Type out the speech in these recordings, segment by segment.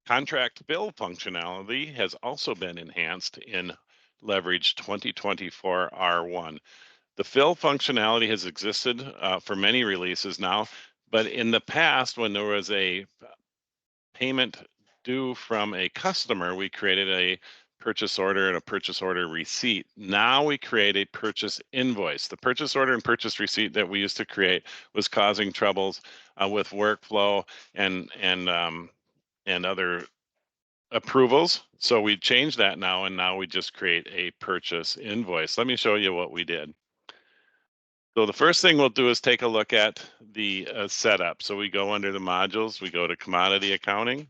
Contract fill functionality has also been enhanced in Leverage 2024 R1. The fill functionality has existed for many releases now, but in the past, when there was a payment due from a customer, we created a purchase order and a purchase order receipt. Now we create a purchase invoice. The purchase order and purchase receipt that we used to create was causing troubles with workflow and other approvals. So we changed that now, and now we just create a purchase invoice. Let me show you what we did. So the first thing we'll do is take a look at the setup. So we go under the modules, we go to commodity accounting,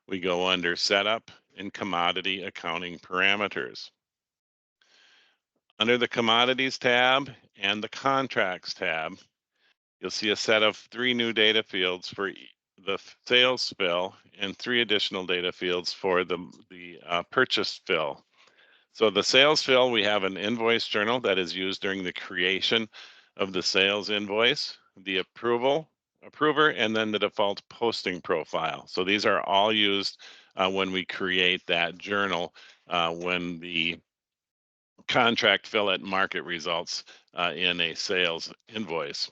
we go under setup and commodity accounting parameters. Under the commodities tab and the contracts tab, you'll see a set of 3 new data fields for the sales fill and 3 additional data fields for the purchase fill. So the sales fill, we have an invoice journal that is used during the creation of the sales invoice, the approver, and then the default posting profile. So these are all used when we create that journal when the contract fill at market results in a sales invoice.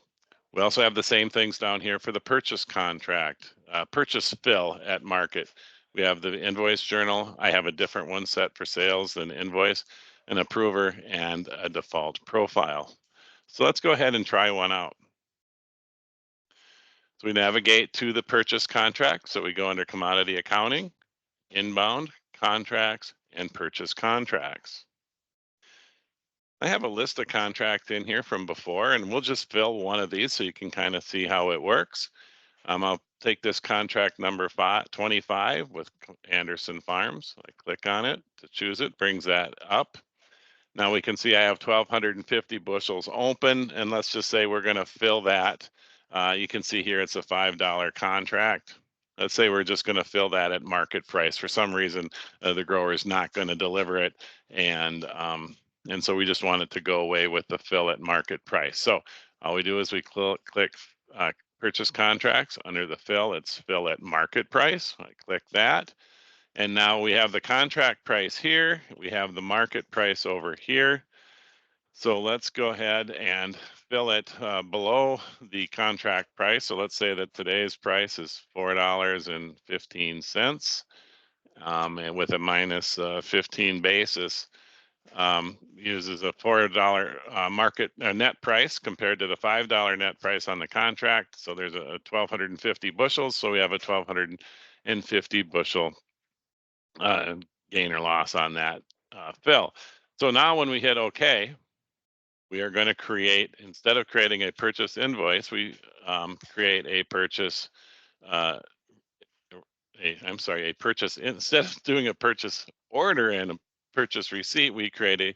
We also have the same things down here for the purchase contract, purchase fill at market. We have the invoice journal. I have a different one set for sales than invoice, an approver, and a default profile. So let's go ahead and try one out. So we navigate to the purchase contract. So we go under commodity accounting, inbound, contracts, and purchase contracts. I have a list of contracts in here from before, and we'll just fill one of these so you can kind of see how it works. I'll take this contract number 25 with Anderson Farms. I click on it to choose it, brings that up. Now we can see I have 1,250 bushels open, and let's just say we're going to fill that. You can see here it's a $5 contract. Let's say we're just going to fill that at market price. For some reason, the grower is not going to deliver it, and so we just want it to go away with the fill at market price. So all we do is we click purchase contracts. Under the fill, it's fill at market price. I click that. And now we have the contract price here. We have the market price over here. So let's go ahead and fill it below the contract price. So let's say that today's price is $4.15 and with a minus 15 basis. Uses a $4 market net price compared to the $5 net price on the contract. So there's a 1,250 bushels. So we have a 1,250 bushel gain or loss on that fill. So now when we hit OK, we are going to create, instead of creating a purchase invoice, we create a purchase. Instead of doing a purchase order and a purchase receipt, we create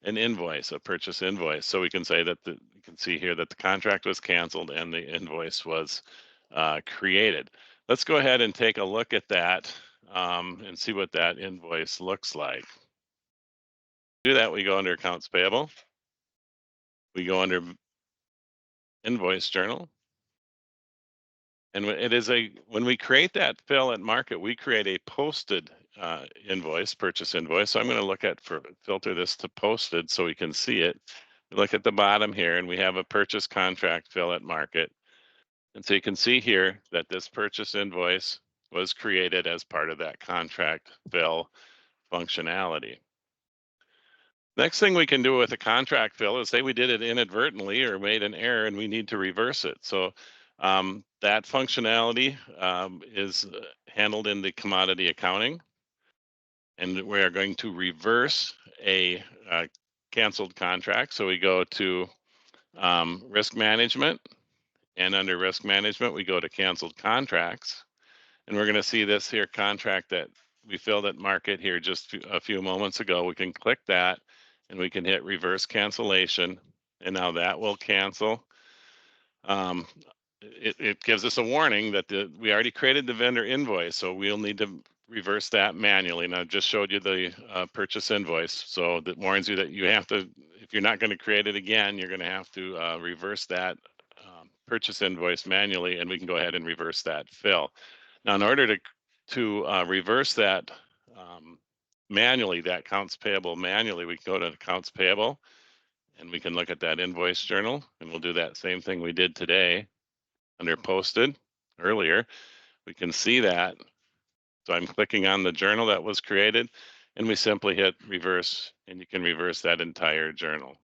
an invoice, a purchase invoice. So we can say that you can see here that the contract was canceled and the invoice was created. Let's go ahead and take a look at that and see what that invoice looks like. To do that, we go under accounts payable. We go under invoice journal. And when we create that fill at market, we create a posted invoice, purchase invoice. So I'm going to filter this to posted so we can see it. We look at the bottom here, and we have a purchase contract fill at market. And so you can see here that this purchase invoice was created as part of that contract fill functionality. Next thing we can do with a contract fill is say we did it inadvertently or made an error and we need to reverse it. So that functionality is handled in the commodity accounting, and we are going to reverse a canceled contract. So we go to risk management, and under risk management, we go to canceled contracts, and we're going to see this here contract that we filled at market here just a few moments ago. We can click that, and we can hit reverse cancellation, and now that will cancel. It gives us a warning that we already created the vendor invoice, so we'll need to reverse that manually. And I just showed you the purchase invoice, so that warns you that you have to, if you're not going to create it again, you're going to have to reverse that purchase invoice manually, and we can go ahead and reverse that fill. Now, in order To reverse that manually, that accounts payable manually, we can go to accounts payable and we can look at that invoice journal, and we'll do that same thing we did today under posted earlier. We can see that. So I'm clicking on the journal that was created, and we simply hit reverse, and you can reverse that entire journal.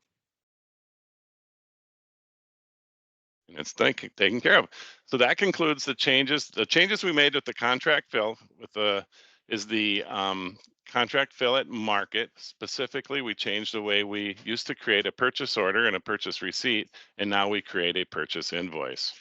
And it's taken care of. So that concludes the changes. The changes we made with the contract fill with the is the contract fill at market. Specifically, we changed the way we used to create a purchase order and a purchase receipt, and now we create a purchase invoice.